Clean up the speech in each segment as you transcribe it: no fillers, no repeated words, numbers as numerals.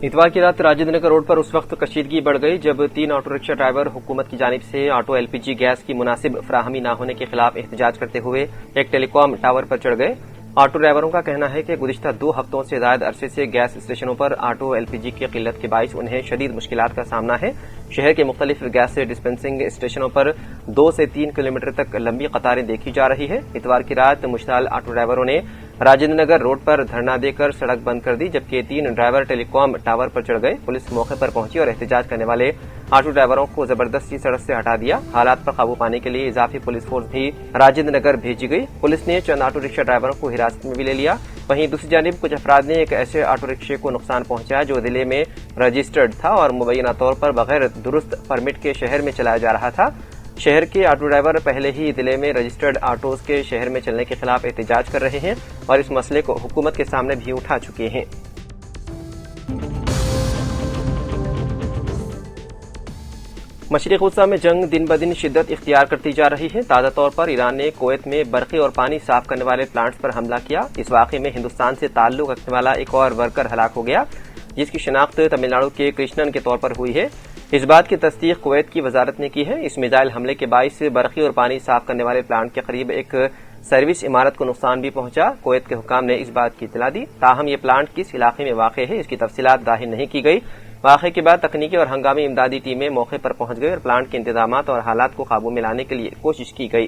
इतवार की रात राजेंद्र नगर रोड पर उस वक्त कशीदगी बढ़ गई जब 3 ऑटो रिक्शा ड्राइवर हुकूमत की जानिब से ऑटो एलपीजी गैस की मुनासिब फराहमी न होने के खिलाफ एहतजाज करते हुए एक टेलीकॉम टावर पर चढ़ गए। ऑटो ड्राइवरों का कहना है कि गुज़िश्ता 2 हफ्तों से ज्यादा अरसे से गैस स्टेशनों पर ऑटो एलपीजी की किल्लत के बाइस उन्हें शदीद मुश्किलात का सामना है। शहर के मुख्तलिफ गैस डिस्पेंसिंग स्टेशनों पर 2 से 3 किलोमीटर तक लंबी कतारें देखी जा रही है। इतवार की रात मुश्ताल ऑटो ड्राइवरों ने राजेंद्र नगर रोड पर धरना देकर सड़क बंद कर दी, जबकि 3 ड्राइवर टेलीकॉम टावर पर चढ़ गए। पुलिस मौके पर पहुंची और एहतजाज करने वाले ऑटो ड्राइवरों को जबरदस्ती सड़क से हटा दिया। हालात पर काबू पाने के लिए इजाफी पुलिस फोर्स भी राजेंद्र नगर भेजी गई। पुलिस ने चंद ऑटो रिक्शा ड्राइवरों को हिरासत में भी ले लिया। वहीं दूसरी जानिब कुछ अफराद ने एक ऐसे ऑटो रिक्शे को नुकसान पहुंचाया जो जिले में रजिस्टर्ड था और मुबैना तौर पर बगैर दुरुस्त परमिट के शहर में चलाया जा रहा था। शहर के ऑटो ड्राइवर पहले ही जिले में रजिस्टर्ड ऑटोज के शहर में चलने के खिलाफ एहतजाज कर रहे हैं और इस मसले को हुकूमत के सामने भी उठा चुके हैं। मशरिक़ वस्ता में जंग दिन ब दिन शिद्दत इख्तियार करती जा रही है। ताज़ा तौर पर ईरान ने कुवैत में बरक़ी और पानी साफ करने वाले प्लांट्स पर हमला किया। इस वाक़े में हिंदुस्तान से ताल्लुक़ रखने वाला एक और वर्कर हलाक हो गया, जिसकी शिनाख्त तमिलनाडु के कृष्णन के तौर पर हुई है। इस बात की तस्दीक कुवैत की वजारत ने की है। इस मिसाइल हमले के बाइस बरक़ी और पानी साफ करने वाले प्लांट के करीब एक सर्विस इमारत को नुकसान भी पहुंचा। कुवैत के हुकाम ने इस बात की इत्तला दी, ताहम ये प्लांट किस इलाके में वाक़ है इसकी तफसीलात ज़ाहिर नहीं की गई। वाक़े के बाद तकनीकी और हंगामी इमदादी टीमें मौके पर पहुंच गई और प्लांट के इंतजामात और हालात को काबू में लाने के लिए कोशिश की गई।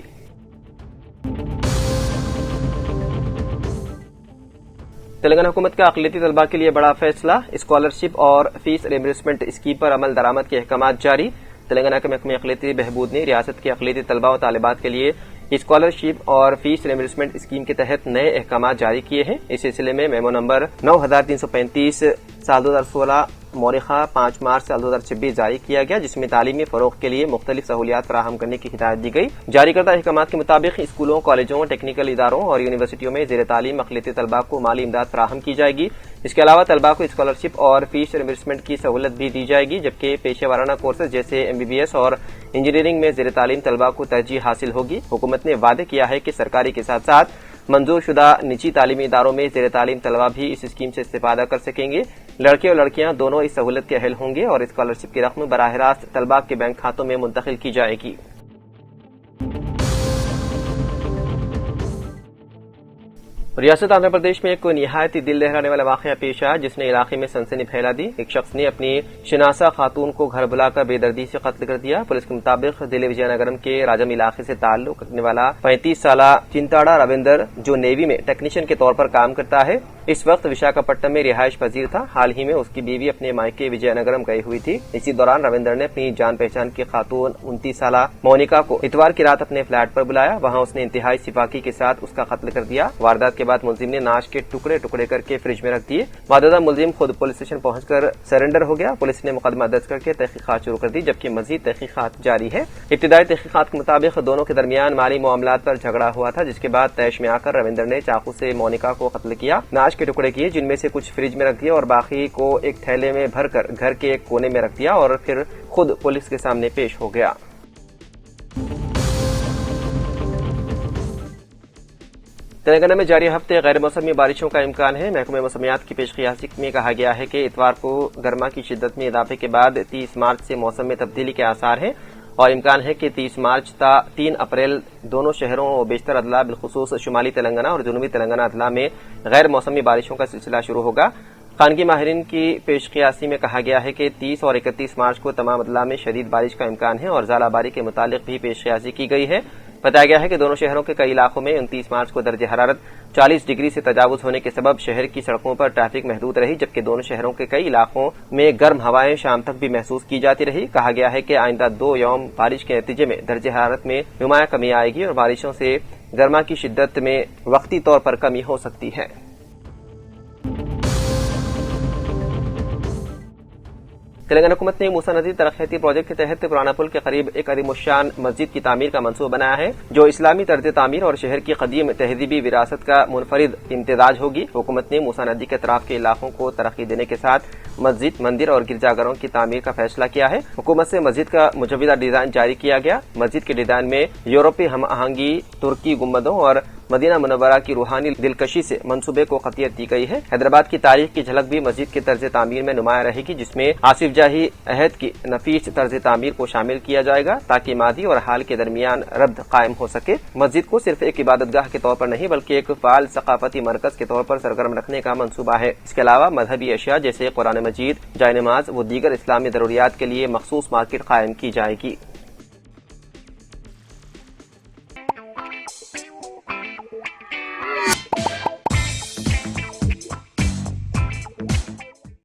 तेलंगाना हुकूमत का अक़लियती तलबा के लिए बड़ा फैसला, स्कॉलरशिप और फीस रिइंबर्समेंट स्कीम पर अमल दरामद के अहकामात जारी। तेलंगाना के महकमे अक़लियती बहबूद ने रियासत के अक़लियती तलबा और तालिबात के लिए स्कॉलरशिप और फीस रिइंबर्समेंट स्कीम के तहत नए अहकामात जारी किए हैं। इस सिलसिले में मेमो नंबर 9335 साल 2016 मौरिखा 5 मार्च साल 2026 जारी किया गया, जिसमें तालीमी फरोग के लिए मुख्तलिफ सहूलियात फराहम करने की हिदायत दी गई। जारी करदा अहकामात के मुताबिक स्कूलों, कॉलेजों, टेक्निकल इदारों और यूनिवर्सिटियों में ज़ेर तालीम अक़लियती तलबा को माली इमदाद फराहम की जाएगी। इसके अलावा तलबा को स्कॉलरशिप और फीस रिइंबर्समेंट की सहूलत भी दी जाएगी, जबकि पेशे वाराना कोर्सेज जैसे MBBS और इंजीनियरिंग में ज़ेर तालीम तलबा को तरजीह हासिल होगी। हुकूमत ने वादे किया है कि सरकारी के साथ साथ मंजूर शुदा निजी तालीमी इदारों में ज़ेर तालीम तलबा भी इस स्कीम से इस्तेफादा कर सकेंगे। लड़के और लड़कियां दोनों इस सहूलत के अहल होंगे और स्कॉलरशिप की रकम बराह रास्त तलबा के बैंक खातों में मुंतकिल की जाएगी। रियासत आंध्र प्रदेश में एक निहायती दिल दहलाने वाला वाक़या पेश आया, जिसने इलाके में सनसनी फैला दी। एक शख्स ने अपनी शनासा खातून को घर बुलाकर बेदर्दी से कत्ल कर दिया। पुलिस के मुताबिक दिल्ली विजयनगरम के राजम इलाके से ताल्लुक रखने वाला 35 साला चिंताड़ा रविंदर, जो नेवी में टेक्नीशियन के तौर पर काम करता है, इस वक्त विशाखापट्टनम में रिहाइश पजीर था। हाल ही में उसकी बीवी अपने मायके विजयनगरम गई हुई थी। इसी दौरान रविंदर ने अपनी जान पहचान की खातून 29 साला मोनिका को इतवार की रात अपने फ्लैट पर बुलाया। वहां उसने इंतहाई सिफाकी के साथ उसका कत्ल कर दिया। वारदात के बाद मुलजिम ने नाश के टुकड़े टुकड़े करके फ्रिज में रख दिए। मौजूदा मुलजिम खुद पुलिस स्टेशन पहुंचकर सरेंडर हो गया। पुलिस ने मुकदमा दर्ज करके तहकीकात शुरू कर दी, जबकि मजीद तहकीकात जारी है। इब्तिदाई तहकीकात के मुताबिक दोनों के दरमियान माली मामलात पर झगड़ा हुआ था, जिसके बाद तैश में आकर रविंदर ने चाकू से मोनिका को कत्ल किया। नाश के टुकड़े किए, जिनमें से कुछ फ्रिज में रख दिए और बाकी को एक थैले में भरकर घर के एक कोने में रख दिया और फिर खुद पुलिस के सामने पेश हो गया। तेलंगाना में जारी हफ्ते गैर मौसमी बारिशों का इम्कान है। महकमे मौसमियात की पेशकियासी में कहा गया है कि इतवार को गर्मा की शिद्दत में इजाफे के बाद 30 मार्च से मौसम में तब्दीली के आसार हैं और इम्कान है कि 30 मार्च ता 3 अप्रैल दोनों शहरों और बेशतर अदला बिलखुसूस शुमाली तेलंगाना और जनूबी तेलंगाना अदला में गैर मौसमी बारिशों का सिलसिला शुरू होगा। खानगी माहिरीन की पेशकियासी में कहा गया है कि 30 और 31 मार्च को तमाम अदला में शदीद बारिश का इम्कान है और ज़ालाबारी के मुतालिक भी पेशकियासी की गई है। बताया गया है कि दोनों शहरों के कई इलाकों में 29 मार्च को दर्ज हरारत 40 डिग्री से तजावुज होने के सबब शहर की सड़कों पर ट्रैफिक महदूद रही, जबकि दोनों शहरों के कई इलाकों में गर्म हवाएं शाम तक भी महसूस की जाती रही। कहा गया है कि आइंदा 2 यौम बारिश के नतीजे में दर्ज हरारत में नुमाया कमी आएगी और बारिशों से गर्मा की शिद्दत में वक्ती तौर पर कमी हो सकती है। تلنگانہ حکومت نے موسیٰ ندی ترقیاتی پروجیکٹ کے تحت پرانا پل کے قریب ایک عظیم الشان مسجد کی تعمیر کا منصوبہ بنایا ہے جو اسلامی طرز تعمیر اور شہر کی قدیم تہذیبی وراثت کا منفرد امتزاج ہوگی۔ حکومت نے موسیٰ ندی کے اطراف کے علاقوں کو ترقی دینے کے ساتھ مسجد، مندر اور گرجا گھروں کی تعمیر کا فیصلہ کیا ہے۔ حکومت سے مسجد کا مجوزہ ڈیزائن جاری کیا گیا۔ مسجد کے ڈیزائن میں یورپی ہم آہنگی، ترکی گنبدوں اور مدینہ منورہ کی روحانی دلکشی سے منصوبے کو قطعیت دی گئی ہے۔ حیدرآباد کی تاریخ کی جھلک بھی مسجد کے طرز تعمیر میں نمایاں رہے گی، جس میں آصف جاہی عہد کی نفیس طرز تعمیر کو شامل کیا جائے گا تاکہ ماضی اور حال کے درمیان ربط قائم ہو سکے۔ مسجد کو صرف ایک عبادت گاہ کے طور پر نہیں بلکہ ایک فعال ثقافتی مرکز کے طور پر سرگرم رکھنے کا منصوبہ ہے۔ اس کے علاوہ مذہبی اشیاء جیسے قرآن مجید، جائے نماز و دیگر اسلامی ضروریات کے لیے مخصوص مارکیٹ قائم کی جائے گی۔